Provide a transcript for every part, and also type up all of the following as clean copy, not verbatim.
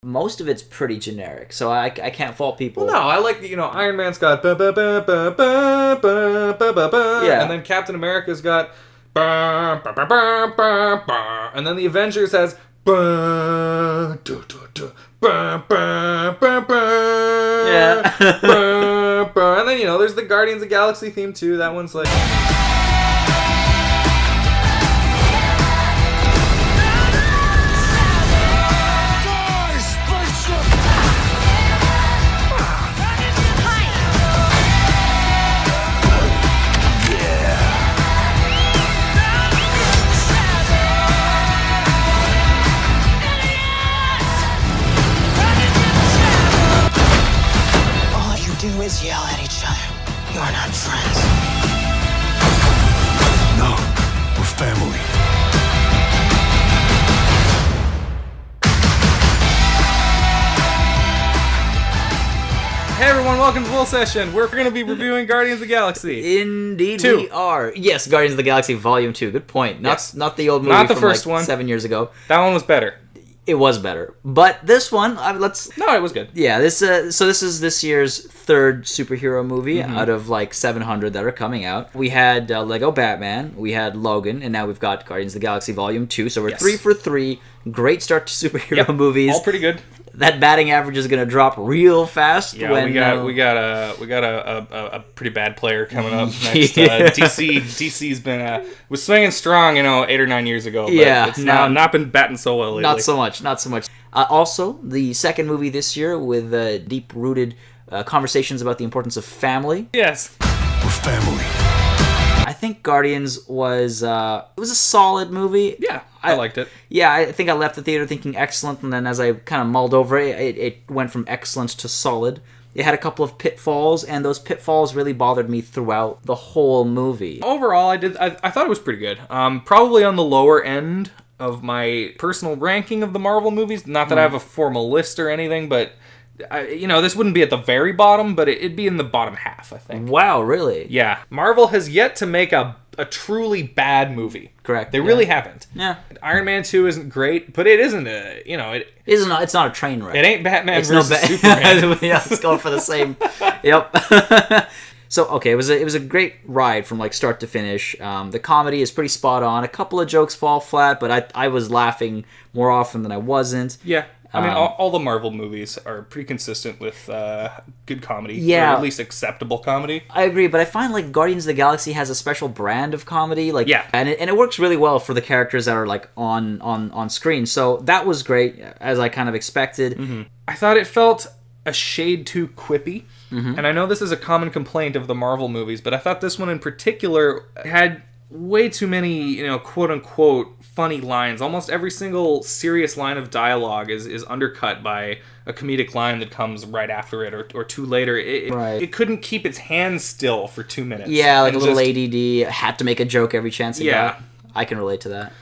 Most of it's pretty generic, so I can't fault people. Well, no, I like Iron Man's got and then Captain America's got and then the Avengers has and then there's the Guardians of the Galaxy theme too. That one's like. Is yell at each other. You're not friends. No, we're family. Hey everyone, welcome to ʻseSHən. We're going to be reviewing Guardians of the Galaxy. Indeed 2. we are. Yes, Guardians of the Galaxy Volume 2. Good point. Not the old movie Not the from first like one. 7 years ago. That one was better. It was better. But this one, No, it was good. Yeah, this is this year's third superhero movie out of like 700 that are coming out. We had Lego Batman, we had Logan, and now we've got Guardians of the Galaxy Volume 2. So we're 3 for 3. Great start to superhero movies. All pretty good. That batting average is going to drop real fast. Yeah, when, we got a pretty bad player coming up next. DC's been was swinging strong, 8 or 9 years ago. But it's not been batting so well lately. Not so much. Also, the second movie this year with deep-rooted conversations about the importance of family. Yes, we're family. I think Guardians was it was a solid movie. Yeah, I liked it. Yeah, I think I left the theater thinking excellent, and then as I kind of mulled over it, it went from excellent to solid. It had a couple of pitfalls, and those pitfalls really bothered me throughout the whole movie. Overall, I thought it was pretty good. Probably on the lower end of my personal ranking of the Marvel movies. Not that I have a formal list or anything, but this wouldn't be at the very bottom, but it'd be in the bottom half, I think. Wow, really? Yeah. Marvel has yet to make a truly bad movie. Correct. They really haven't. Yeah. Iron Man 2 isn't great, but it isn't it's not a train wreck. It ain't Batman versus Superman. Yeah, let's go for the same. Yep. So, okay, it was a great ride from like start to finish. The comedy is pretty spot on. A couple of jokes fall flat, but I was laughing more often than I wasn't. Yeah. I mean, all the Marvel movies are pretty consistent with good comedy. Yeah. Or at least acceptable comedy. I agree, but I find like Guardians of the Galaxy has a special brand of comedy. Like, yeah. And it works really well for the characters that are like on screen. So that was great, as I kind of expected. Mm-hmm. I thought it felt a shade too quippy. Mm-hmm. And I know this is a common complaint of the Marvel movies, but I thought this one in particular had way too many, quote-unquote funny lines. Almost every single serious line of dialogue is undercut by a comedic line that comes right after it or two later. It couldn't keep its hands still for 2 minutes. Yeah, like a little ADD, had to make a joke every chance it got. I can relate to that.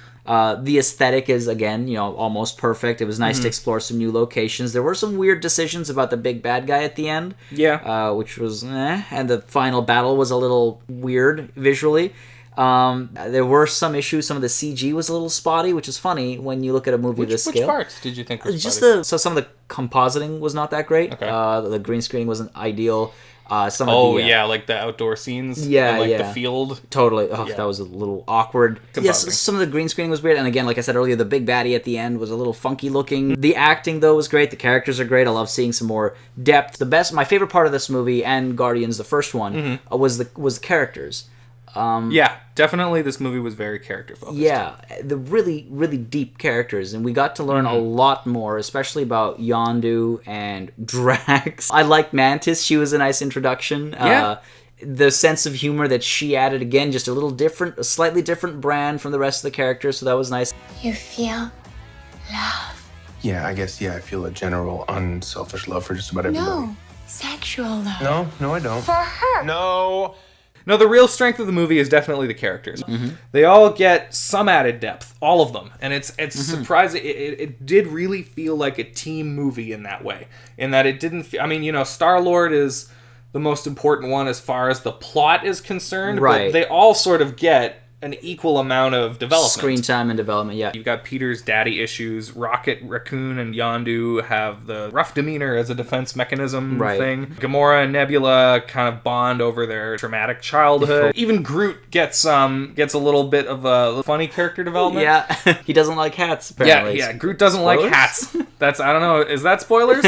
The aesthetic is, again, almost perfect. It was nice to explore some new locations. There were some weird decisions about the big bad guy at the end. Yeah. Which was and the final battle was a little weird visually. There were some issues. Some of the CG was a little spotty, which is funny when you look at a movie of this scale. Which parts did you think were just spotty? So some of the compositing was not that great. Okay. The green screening wasn't ideal. Like the outdoor scenes. Yeah, and, yeah. The field. Totally. That was a little awkward. Yes, some of the green screening was weird. And again, like I said earlier, the big baddie at the end was a little funky looking. The acting, though, was great. The characters are great. I love seeing some more depth. My favorite part of this movie, and Guardians, the first one, was the characters. Yeah, definitely this movie was very character-focused. Yeah, the really, really deep characters, and we got to learn a lot more, especially about Yondu and Drax. I liked Mantis. She was a nice introduction. Yeah. The sense of humor that she added, again, just a slightly different brand from the rest of the characters, so that was nice. You feel love. Yeah, I guess, I feel a general unselfish love for just about everybody. No, sexual love. No, I don't. For her. No. No, the real strength of the movie is definitely the characters. They all get some added depth, all of them. And it's surprising. It did really feel like a team movie in that way. In that it didn't... Star-Lord is the most important one as far as the plot is concerned. Right. But they all sort of get an equal amount of development. Screen time and development, yeah. You've got Peter's daddy issues. Rocket Raccoon and Yondu have the rough demeanor as a defense mechanism thing. Gamora and Nebula kind of bond over their traumatic childhood. Even Groot gets a little bit of a funny character development. Yeah, he doesn't like hats, apparently. Yeah, Groot doesn't like hats. That's, I don't know, is that spoilers?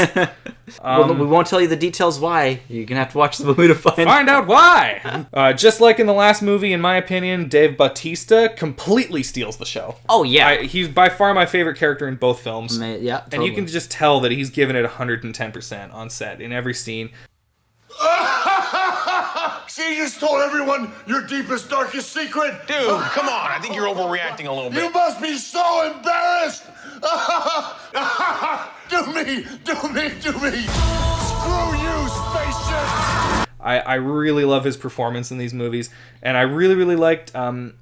Well, we won't tell you the details why. You're going to have to watch the movie to find out why! Just like in the last movie, in my opinion, Dave Bautista completely steals the show. Oh, yeah. He's by far my favorite character in both films. Yeah, totally. And you can just tell that he's given it 110% on set in every scene. See, you just told everyone your deepest, darkest secret. Dude, come on. I think you're overreacting a little bit. You must be so embarrassed. Do me. Screw you, spaceship. I really love his performance in these movies, and I really, really liked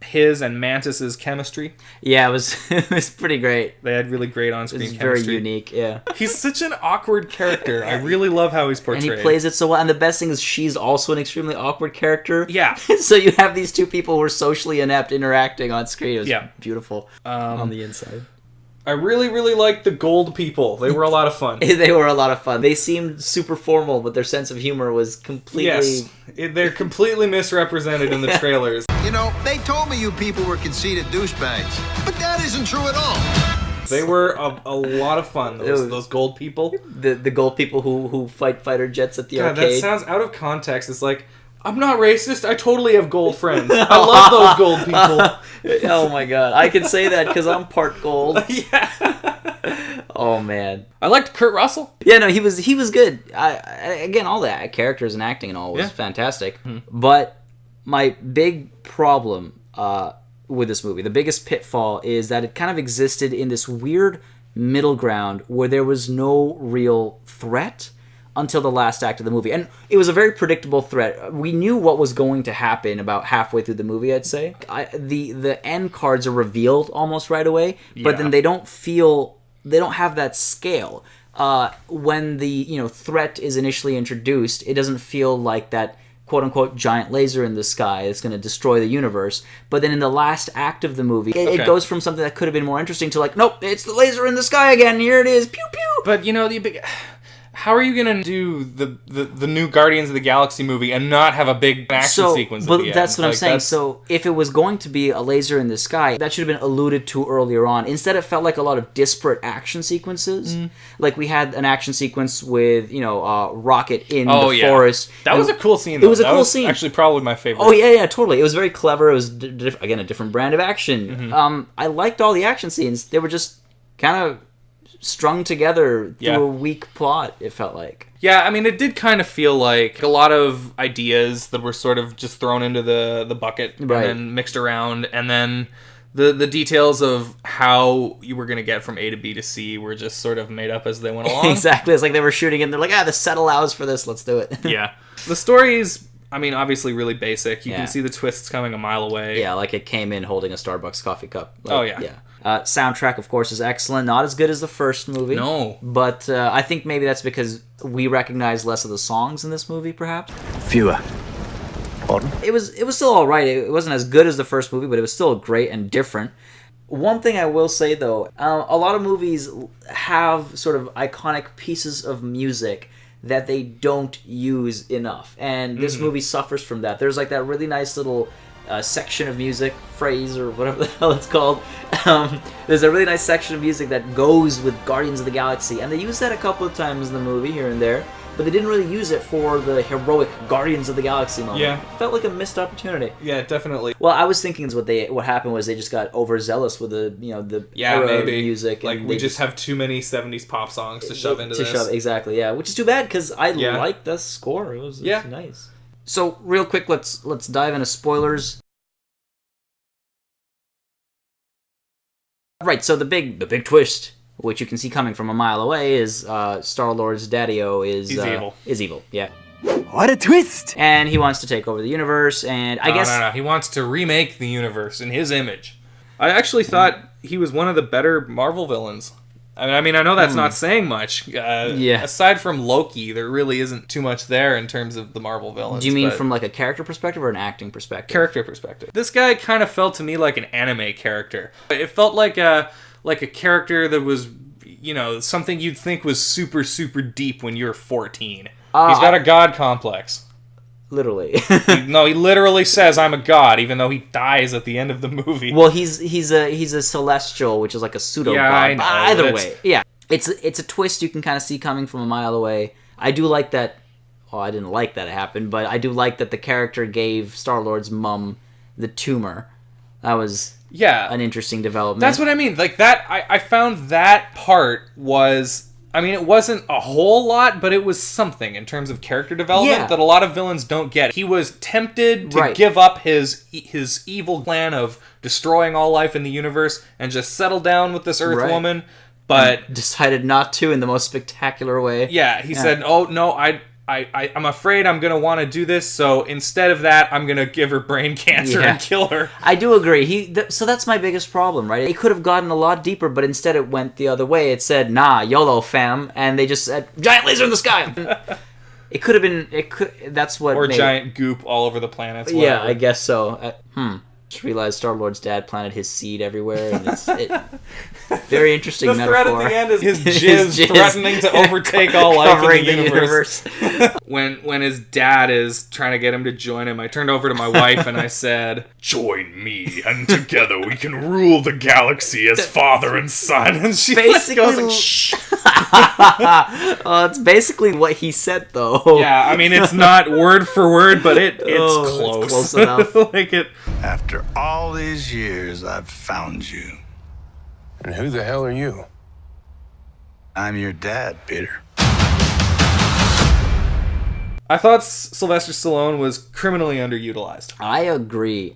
his and Mantis's chemistry. Yeah, it was pretty great. They had really great on-screen chemistry. It's very unique, yeah. He's such an awkward character. I really love how he's portrayed. And he plays it so well, and the best thing is she's also an extremely awkward character. Yeah. So you have these two people who are socially inept interacting on screen. It was beautiful on the inside. I really, really liked the gold people. They were a lot of fun. They were a lot of fun. They seemed super formal, but their sense of humor was completely... Yes, they're completely misrepresented in the trailers. You know, they told me you people were conceited douchebags, but that isn't true at all. They were a lot of fun, those gold people. The gold people who fight fighter jets at the arcade. That sounds out of context. It's like, I'm not racist. I totally have gold friends. I love those gold people. Oh my god. I can say that because I'm part gold. Yeah. Oh man. I liked Kurt Russell. Yeah, no, he was good. Again, all the characters and acting and all was fantastic. Mm-hmm. But my big problem with this movie, the biggest pitfall, is that it kind of existed in this weird middle ground where there was no real threat until the last act of the movie. And it was a very predictable threat. We knew what was going to happen about halfway through the movie, I'd say. The end cards are revealed almost right away, but then they don't have that scale. When the threat is initially introduced, it doesn't feel like that quote-unquote giant laser in the sky that's going to destroy the universe. But then in the last act of the movie, it goes from something that could have been more interesting to like, nope, it's the laser in the sky again, here it is, pew pew! But the big... How are you going to do the new Guardians of the Galaxy movie and not have a big action sequence at the end? But that's what I'm saying. So if it was going to be a laser in the sky, that should have been alluded to earlier on. Instead, it felt like a lot of disparate action sequences. Like we had an action sequence with, Rocket in the forest. That was a cool scene, though. It was a cool scene. Actually, probably my favorite. Oh, yeah, totally. It was very clever. It was, again, a different brand of action. Mm-hmm. I liked all the action scenes. They were just kind of strung together through a weak plot, it felt like. Yeah, I mean, it did kind of feel like a lot of ideas that were sort of just thrown into the bucket and then mixed around, and then the details of how you were going to get from A to B to C were just sort of made up as they went along. Exactly. It's like they were shooting and they're like, the set allows for this, let's do it. Yeah. The story is, I mean, obviously really basic. You can see the twists coming a mile away. Yeah, like it came in holding a Starbucks coffee cup. Like, Yeah. Soundtrack, of course, is excellent. Not as good as the first movie. No. But I think maybe that's because we recognize less of the songs in this movie, perhaps. Fewer. Pardon? It was still all right. It wasn't as good as the first movie, but it was still great and different. One thing I will say, though, a lot of movies have sort of iconic pieces of music that they don't use enough. And this movie suffers from that. There's like that really nice little... section of music, phrase, or whatever the hell it's called. There's a really nice section of music that goes with Guardians of the Galaxy, and they use that a couple of times in the movie, here and there, but they didn't really use it for the heroic Guardians of the Galaxy moment. Yeah. It felt like a missed opportunity. Yeah, definitely. Well, I was thinking what happened was they just got overzealous with the era music. Like, we just have too many 70s pop songs to shove into this. Exactly, yeah. Which is too bad, because I liked the score. It was nice. So, real quick, let's dive into spoilers. Right, so the big twist, which you can see coming from a mile away, is Star-Lord's daddy-o is evil. Is evil, yeah. What a twist! And he wants to take over the universe, and I guess... No, he wants to remake the universe in his image. I actually thought he was one of the better Marvel villains. I mean, I know that's not saying much. Aside from Loki, there really isn't too much there in terms of the Marvel villains. Do you mean from like a character perspective or an acting perspective? Character perspective. This guy kind of felt to me like an anime character. It felt like a character that was, something you'd think was super, super deep when you're 14. He's got a god complex. Literally. No, he literally says, "I'm a god," even though he dies at the end of the movie. Well, he's a celestial, which is like a pseudo god. I know, either way, it's a twist you can kind of see coming from a mile away. I do like that. Well, I didn't like that it happened, but I do like that the character gave Star-Lord's mum the tumor. That was an interesting development. That's what I mean. Like that, I found that part was. I mean, it wasn't a whole lot, but it was something in terms of character development that a lot of villains don't get. He was tempted to give up his evil plan of destroying all life in the universe and just settle down with this Earth woman, but and decided not to in the most spectacular way. Yeah, he said, "Oh no, I'm afraid I'm gonna want to do this, so instead of that, I'm gonna give her brain cancer and kill her." I do agree. So that's my biggest problem, right? It could have gotten a lot deeper, but instead it went the other way. It said, "Nah, YOLO, fam," and they just said, "Giant laser in the sky." It could have been. That's what. Or giant goop all over the planets. Yeah, I guess so. Just realized Star-Lord's dad planted his seed everywhere, and it's very interesting the metaphor. The thread at the end is his jizz threatening to overtake all life in the universe. When his dad is trying to get him to join him, I turned over to my wife and I said, "Join me, and together we can rule the galaxy as father and son." And she goes like, "Shh." It's basically what he said, though. Yeah, I mean, it's not word for word, but it's close. It's close enough. After all these years, I've found you. And who the hell are you? I'm your dad, Peter. I thought Sylvester Stallone was criminally underutilized. I agree.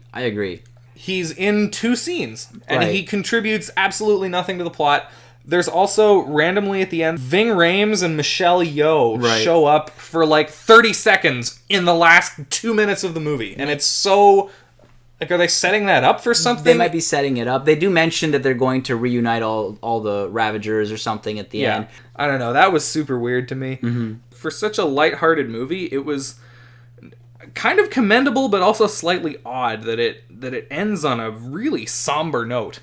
He's in 2 scenes, and he contributes absolutely nothing to the plot. There's also, randomly at the end, Ving Rhames and Michelle Yeoh show up for like 30 seconds in the last 2 minutes of the movie. And it's so... Like, are they setting that up for something? They might be setting it up. They do mention that they're going to reunite all the Ravagers or something at the end. I don't know. That was super weird to me. Mm-hmm. For such a lighthearted movie, it was kind of commendable, but also slightly odd that it ends on a really somber note.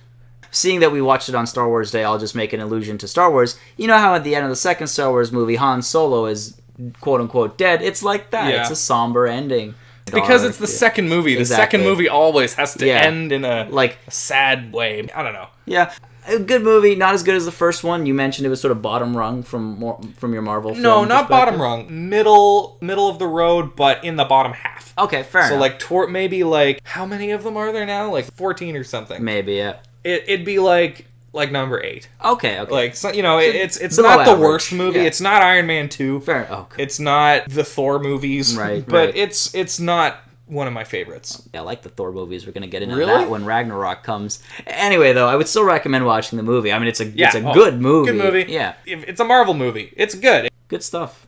Seeing that we watched it on Star Wars Day, I'll just make an allusion to Star Wars. You know how at the end of the second Star Wars movie, Han Solo is quote-unquote dead? It's like that. Yeah. It's a somber ending. Because it's the second movie. The second movie always has to end in a sad way. I don't know. Yeah. A good movie, not as good as the first one. You mentioned it was sort of bottom rung from your Marvel film. No, not bottom rung. Middle of the road, but in the bottom half. Okay, fair enough. So maybe how many of them are there now? Like 14 or something. Maybe, yeah. It'd be like number 8. Okay. It's not the worst movie. Yeah. It's not Iron Man 2. Fair. Okay. It's not the Thor movies. Right. But it's not one of my favorites. Yeah, I like the Thor movies. We're gonna get into that when Ragnarok comes. Anyway, though, I would still recommend watching the movie. I mean, it's a good movie. Good movie. Yeah. It's a Marvel movie. It's good. Good stuff.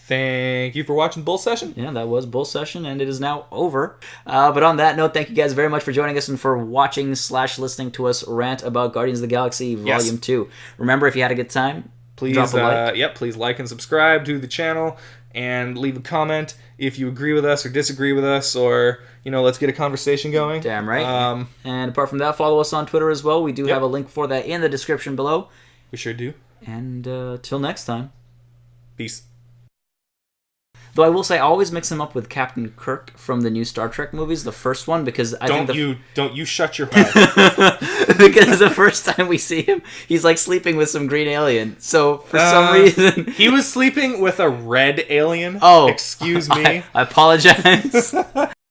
Thank you for watching Bull Session. Yeah, that was Bull Session, and it is now over. But on that note, thank you guys very much for joining us and for watching/listening to us rant about Guardians of the Galaxy Volume 2. Remember, if you had a good time, please drop a like. Please like and subscribe to the channel, and leave a comment if you agree with us or disagree with us, or let's get a conversation going. Damn right. And apart from that, follow us on Twitter as well. We do have a link for that in the description below. We sure do. And till next time, peace. Though I will say, I always mix him up with Captain Kirk from the new Star Trek movies, the first one, because don't you shut your mouth. Because the first time we see him, he's like sleeping with some green alien. So for some reason, he was sleeping with a red alien. Oh, excuse me. I apologize.